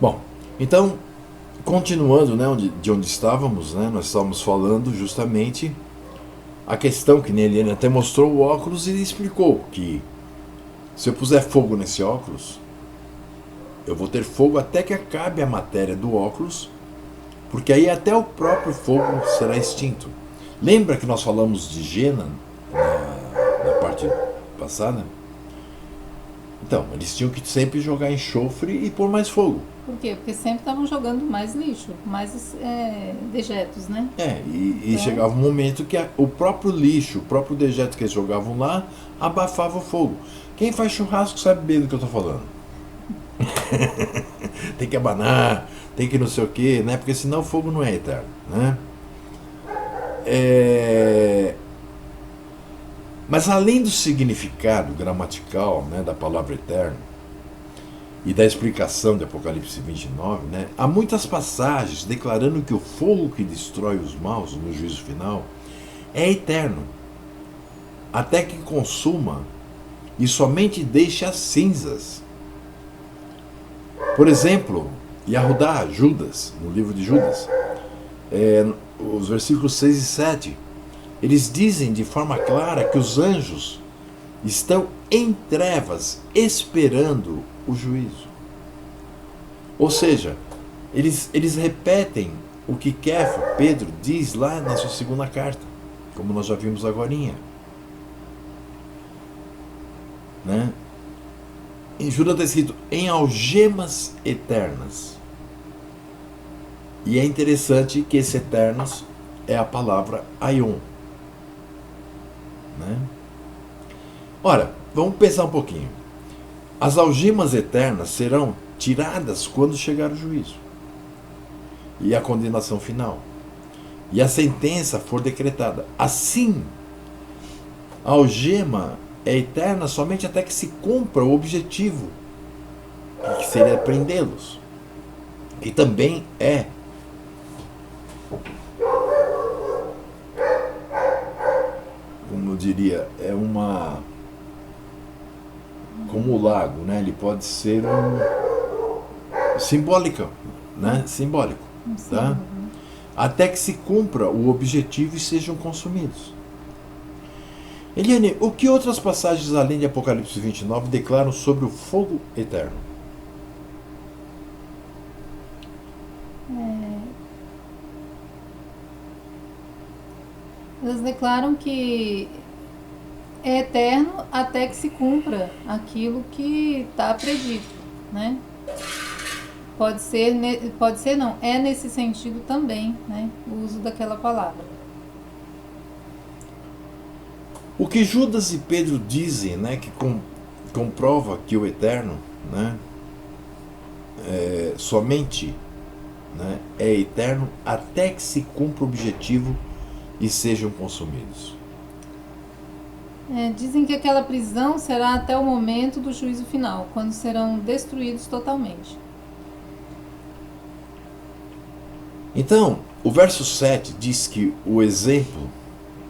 Bom, então, continuando, né, de onde estávamos, né, nós estávamos falando justamente a questão que ele até mostrou o óculos e explicou que se eu puser fogo nesse óculos, eu vou ter fogo até que acabe a matéria do óculos, porque aí até o próprio fogo será extinto. Lembra que nós falamos de Gena na parte passada? Então, eles tinham que sempre jogar enxofre e pôr mais fogo. Por quê? Porque sempre estavam jogando mais lixo, mais dejetos, né? E Então, chegava um momento que o próprio lixo, o próprio dejeto que eles jogavam lá, abafava o fogo. Quem faz churrasco sabe bem do que eu estou falando. Tem que abanar, tem que não sei o quê, né? Porque senão o fogo não é eterno, né? É... Mas além do significado gramatical, né, da palavra eterno e da explicação de Apocalipse 29, né, há muitas passagens declarando que o fogo que destrói os maus no juízo final é eterno, até que consuma e somente deixe as cinzas. Por exemplo, Yahudá, Judas, no livro de Judas, os versículos 6 e 7, eles dizem de forma clara que os anjos estão em trevas esperando o juízo. Ou seja, eles repetem o que Kéfaro, Pedro, diz lá na sua segunda carta, como nós já vimos agorinha. Né? Em Judas está escrito em algemas eternas. E é interessante que esse eternos é a palavra aion. Né? Ora, vamos pensar um pouquinho. As algemas eternas serão tiradas quando chegar o juízo e a condenação final e a sentença for decretada. Assim, a algema é eterna somente até que se cumpra o objetivo, que seria prendê-los, que também é, como eu diria, é uma, como o lago, né? Ele pode ser simbólico, né? Simbólico, um tá? símbolo, né? Até que se cumpra o objetivo e sejam consumidos. Eliane, o que outras passagens além de Apocalipse 29 declaram sobre o fogo eterno? Elas declaram que é eterno até que se cumpra aquilo que está predito, né? Pode ser não, é nesse sentido também, né? O uso daquela palavra. O que Judas e Pedro dizem, né, que comprova que o eterno, né, somente, né, é eterno até que se cumpra o objetivo e sejam consumidos. Dizem que aquela prisão será até o momento do juízo final, quando serão destruídos totalmente. Então, o verso 7 diz que o exemplo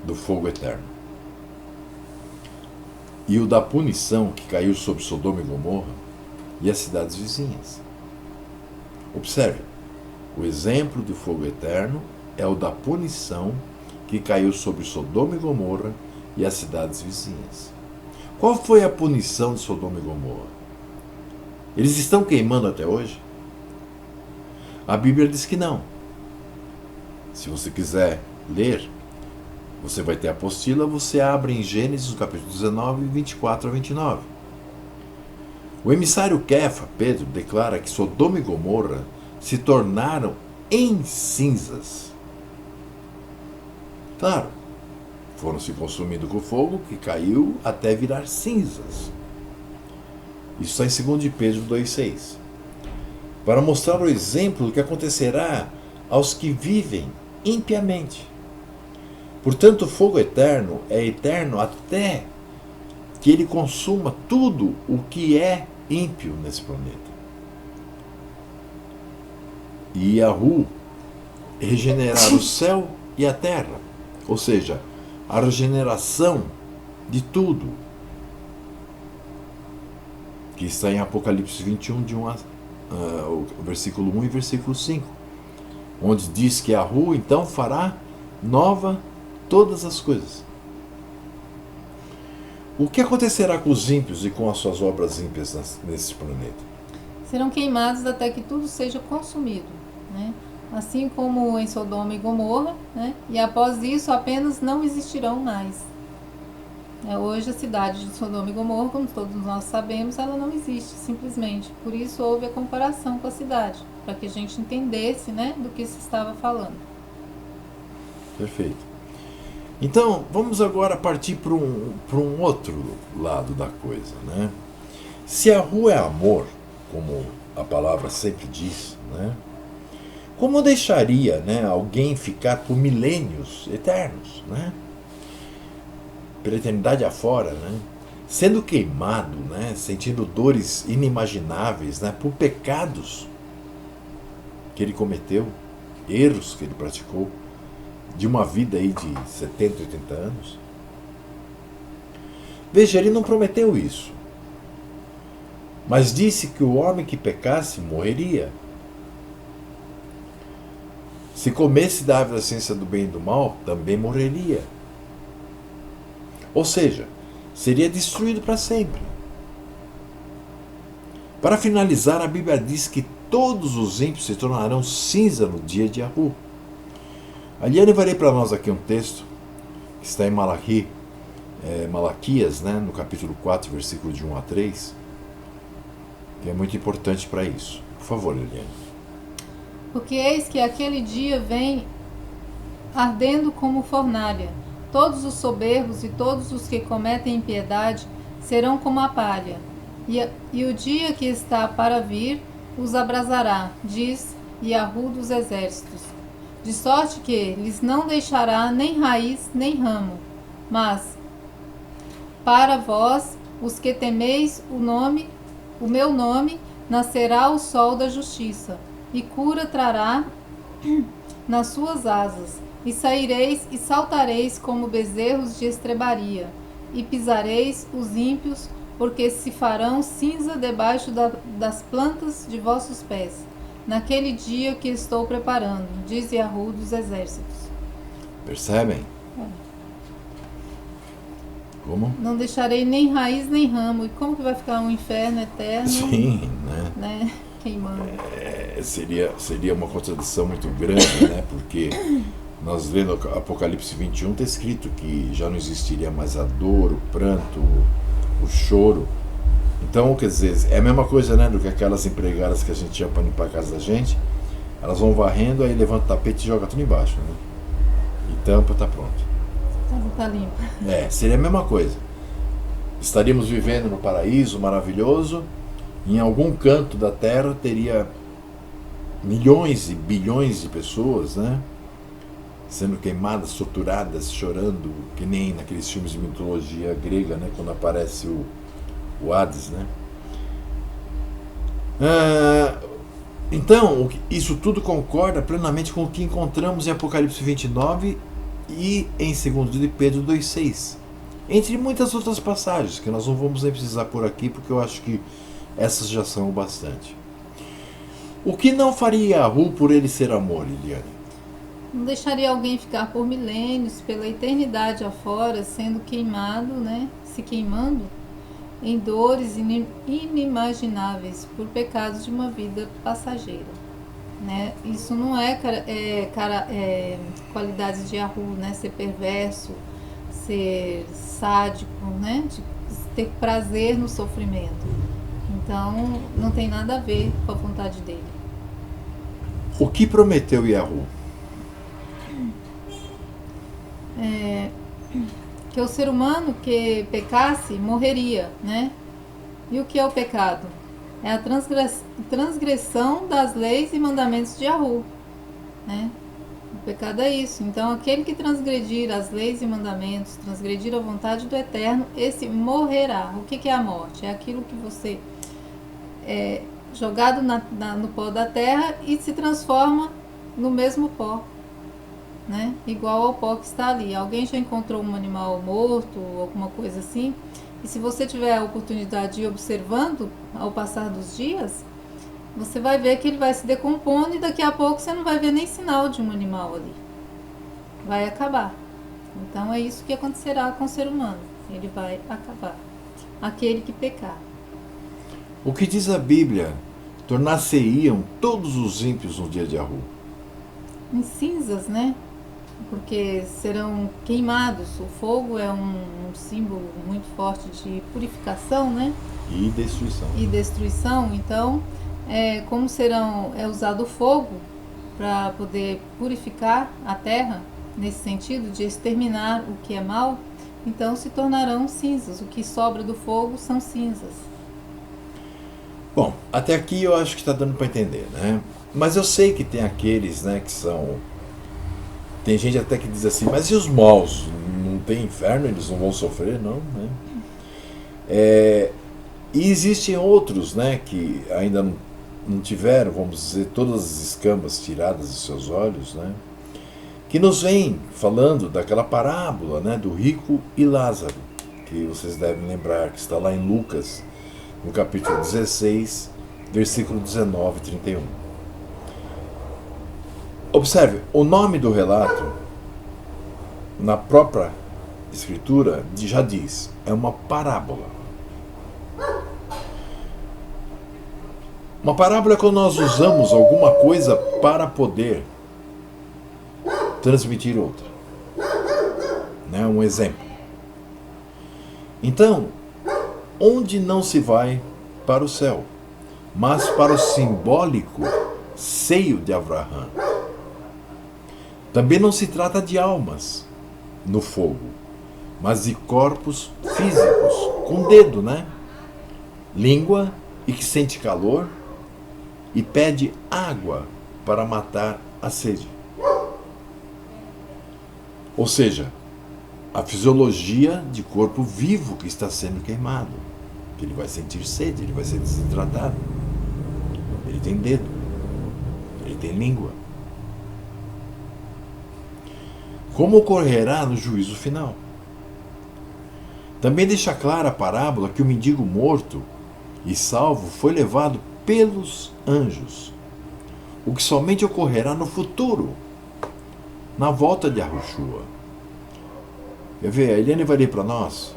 do fogo eterno e o da punição que caiu sobre Sodoma e Gomorra e as cidades vizinhas. Observe, o exemplo do fogo eterno é o da punição que caiu sobre Sodoma e Gomorra e as cidades vizinhas. Qual foi a punição de Sodoma e Gomorra? Eles estão queimando até hoje? A Bíblia diz que não. Se você quiser ler, você vai ter a apostila, você abre em Gênesis, no capítulo 19, 24 a 29. O emissário Kefa, Pedro, declara que Sodoma e Gomorra se tornaram em cinzas. Claro, foram se consumindo com o fogo que caiu até virar cinzas. Isso está em 2 Pedro 2,6. Para mostrar o exemplo do que acontecerá aos que vivem impiamente. Portanto, o fogo eterno é eterno até que ele consuma tudo o que é ímpio nesse planeta. E Yahu regenerar o céu e a terra, ou seja, a regeneração de tudo, que está em Apocalipse 21, de 1 a o versículo 1 e versículo 5, onde diz que Yahu então fará nova todas as coisas. O que acontecerá com os ímpios e com as suas obras ímpias nesse planeta? Serão queimados até que tudo seja consumido, né? Assim como em Sodoma e Gomorra, né? E após isso apenas não existirão mais. Hoje a cidade de Sodoma e Gomorra, como todos nós sabemos, ela não existe, simplesmente. Por isso houve a comparação com a cidade, para que a gente entendesse, né, do que se estava falando. Perfeito. Então, vamos agora partir para um outro lado da coisa, né? Se a rua é amor, como a palavra sempre diz, né? Como deixaria, né, alguém ficar por milênios eternos, né? Pela eternidade afora, né? Sendo queimado, né? Sentindo dores inimagináveis, né? Por pecados que ele cometeu, erros que ele praticou, de uma vida aí de 70, 80 anos. Veja, ele não prometeu isso, mas disse que o homem que pecasse morreria. Se comesse da árvore da ciência do bem e do mal, também morreria. Ou seja, seria destruído para sempre. Para finalizar, a Bíblia diz que todos os ímpios se tornarão cinza no dia de Yahu. Ali eu levarei para nós aqui um texto que está em Malaquias, né, no capítulo 4, versículo de 1 a 3, que é muito importante para isso. Por favor, Eliane. Porque eis que aquele dia vem ardendo como fornalha. Todos os soberbos e todos os que cometem impiedade serão como a palha. E o dia que está para vir os abrasará, diz Yahu dos exércitos. De sorte que lhes não deixará nem raiz nem ramo. Mas para vós, os que temeis o meu nome, nascerá o sol da justiça, e cura trará nas suas asas, e saireis e saltareis como bezerros de estrebaria, e pisareis os ímpios, porque se farão cinza debaixo das plantas de vossos pés, naquele dia que estou preparando, diz Yahu dos exércitos. Percebem? Como? Não deixarei nem raiz nem ramo. E como que vai ficar um inferno eterno? Sim, né? Queimando. Seria uma contradição muito grande, né? Porque nós lendo Apocalipse 21 está escrito que já não existiria mais a dor, o pranto, o choro. Então, quer dizer, é a mesma coisa, né, do que aquelas empregadas que a gente tinha para limpar a casa da gente. Elas vão varrendo, aí levanta o tapete e joga tudo embaixo, né? E tampa, tá pronto. Tá limpo. Seria a mesma coisa. Estaríamos vivendo no paraíso maravilhoso, em algum canto da terra teria milhões e bilhões de pessoas, né, sendo queimadas, torturadas, chorando, que nem naqueles filmes de mitologia grega, né, quando aparece o Hades, né? Então, isso tudo concorda plenamente com o que encontramos em Apocalipse 29 e em 2 de Pedro 2,6, entre muitas outras passagens que nós não vamos nem precisar por aqui, porque eu acho que essas já são o bastante. O que não faria Yahu por ele ser amor, Liliane? Não deixaria alguém ficar por milênios, pela eternidade afora, sendo queimado, né? Se queimando em dores inimagináveis por pecados de uma vida passageira. Né? Isso não é qualidades de Yahu, né? Ser perverso, ser sádico, né? De ter prazer no sofrimento. Então, não tem nada a ver com a vontade dele. O que prometeu Yahu? Que o ser humano que pecasse morreria, né? E o que é o pecado? É a transgressão das leis e mandamentos de Yahu, né? O pecado é isso. Então, aquele que transgredir as leis e mandamentos, transgredir a vontade do Eterno, esse morrerá. O que é a morte? É aquilo que você é jogado no pó da terra e se transforma no mesmo pó, né? Igual ao pó que está ali. Alguém já encontrou um animal morto, alguma coisa assim? E se você tiver a oportunidade de ir observando ao passar dos dias, você vai ver que ele vai se decompondo e daqui a pouco você não vai ver nem sinal de um animal ali. Vai acabar. Então é isso que acontecerá com o ser humano. Ele vai acabar. Aquele que pecar. O que diz a Bíblia? Tornar-se-iam todos os ímpios no dia de Yahu. Em cinzas, né? Porque serão queimados. O fogo é um símbolo muito forte de purificação, né? E destruição. E destruição. Então, como é usado o fogo para poder purificar a terra, nesse sentido de exterminar o que é mal, então se tornarão cinzas. O que sobra do fogo são cinzas. Bom, até aqui eu acho que está dando para entender, né? Mas eu sei que tem aqueles, né, que são... Tem gente até que diz assim, mas e os maus? Não tem inferno? Eles não vão sofrer? Não, né? E existem outros, né, que ainda não tiveram, vamos dizer, todas as escamas tiradas dos seus olhos, né? Que nos vem falando daquela parábola, né, do rico e Lázaro, que vocês devem lembrar, que está lá em Lucas, no capítulo 16, versículo 19 e 31. Observe, o nome do relato, na própria escritura, já diz, é uma parábola. Uma parábola é quando nós usamos alguma coisa para poder transmitir outra. Né? Um exemplo. Então, onde não se vai para o céu, mas para o simbólico seio de Abraão. Também não se trata de almas no fogo, mas de corpos físicos, com dedo, né? Língua e que sente calor e pede água para matar a sede. Ou seja, a fisiologia de corpo vivo que está sendo queimado. Que ele vai sentir sede, ele vai ser desidratado. Ele tem dedo, ele tem língua. Como ocorrerá no juízo final? Também deixa clara a parábola que o mendigo morto e salvo foi levado pelos anjos, o que somente ocorrerá no futuro, na volta de Yahushua. Quer ver? A Eliane vai ler para nós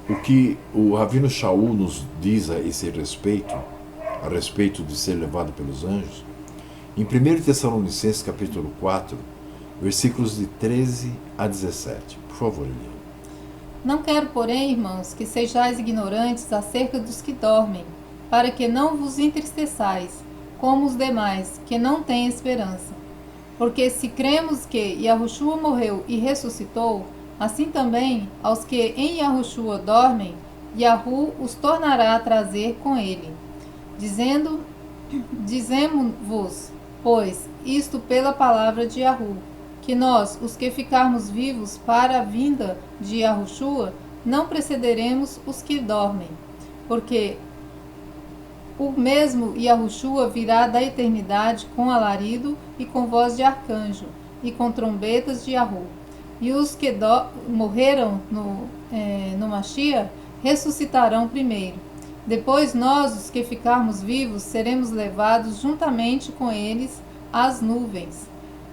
o que o Ravino Shaul nos diz a esse respeito, a respeito de ser levado pelos anjos, em 1 Tessalonicenses capítulo 4, versículos de 13 a 17. Por favor, Eliane. Não quero, porém, irmãos, que sejais ignorantes acerca dos que dormem, para que não vos entristeçais, como os demais, que não têm esperança. Porque se cremos que Yahushua morreu e ressuscitou, assim também aos que em Yahushua dormem, Yahu os tornará a trazer com ele. Dizemo-vos, pois, isto pela palavra de Yahu, que nós, os que ficarmos vivos para a vinda de Yahushua, não precederemos os que dormem, porque o mesmo Yahushua virá da eternidade com alarido e com voz de arcanjo, e com trombetas de Yahu. E os que morreram no Mashiach ressuscitarão primeiro. Depois nós, os que ficarmos vivos, seremos levados juntamente com eles às nuvens,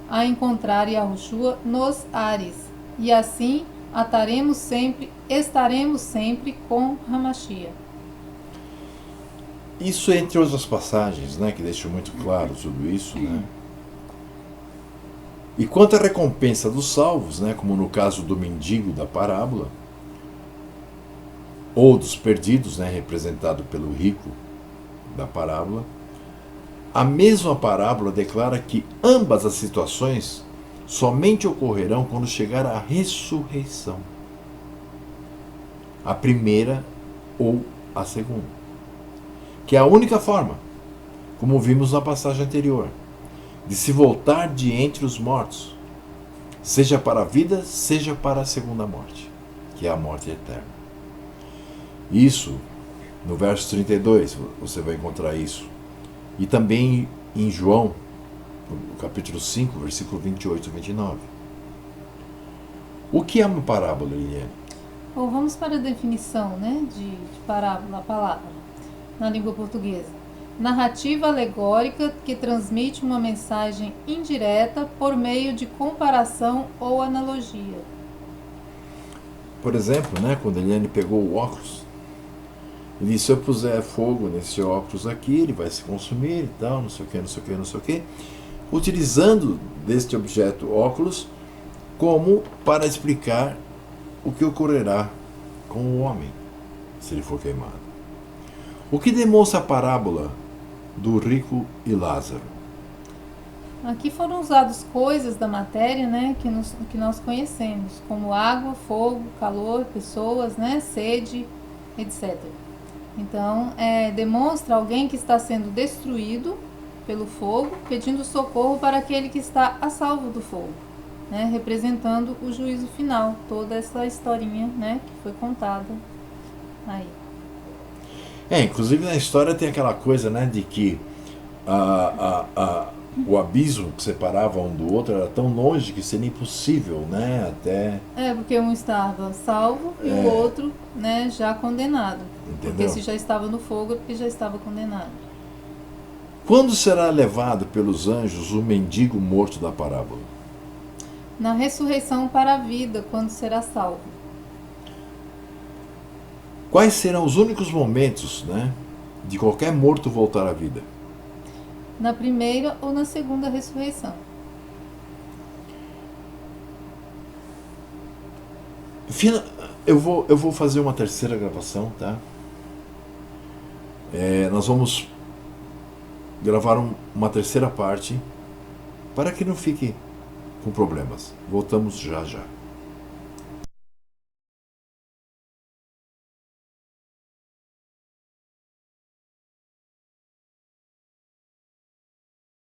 a encontrar Yahushua nos ares. E assim estaremos sempre com Hamashiach. Isso entre outras passagens, né, que deixam muito claro tudo isso, né? E quanto à recompensa dos salvos, né, como no caso do mendigo da parábola, ou dos perdidos, né, representado pelo rico da parábola, a mesma parábola declara que ambas as situações somente ocorrerão quando chegar a ressurreição. A primeira ou a segunda. Que é a única forma, como vimos na passagem anterior, de se voltar de entre os mortos, seja para a vida, seja para a segunda morte, que é a morte eterna. Isso, no verso 32, você vai encontrar isso. E também em João, no capítulo 5, versículo 28 e 29. O que é uma parábola, Liliane? Bom, vamos para a definição, né, de parábola, a palavra, na língua portuguesa. Narrativa alegórica que transmite uma mensagem indireta por meio de comparação ou analogia. Por exemplo, né, quando Eliane pegou o óculos, ele disse: se eu puser fogo nesse óculos aqui, ele vai se consumir e tal, não sei o que, não sei o que, não sei o que, utilizando deste objeto óculos como para explicar o que ocorrerá com o homem se ele for queimado. O que demonstra a parábola do rico e Lázaro? Aqui foram usadas coisas da matéria, né, que nós conhecemos, como água, fogo, calor, pessoas, né, sede, etc. Então, demonstra alguém que está sendo destruído pelo fogo, pedindo socorro para aquele que está a salvo do fogo, né, representando o juízo final, toda essa historinha, né, que foi contada aí. Inclusive na história tem aquela coisa, né, de que o abismo que separava um do outro era tão longe que seria impossível, né, até... Porque um estava salvo e o outro, né, já condenado. Entendeu? Porque se já estava no fogo, é porque já estava condenado. Quando será levado pelos anjos o mendigo morto da parábola? Na ressurreição para a vida, quando será salvo. Quais serão os únicos momentos, né, de qualquer morto voltar à vida? Na primeira ou na segunda ressurreição. Eu vou fazer uma terceira gravação, tá? Nós vamos gravar uma terceira parte para que não fique com problemas. Voltamos já já.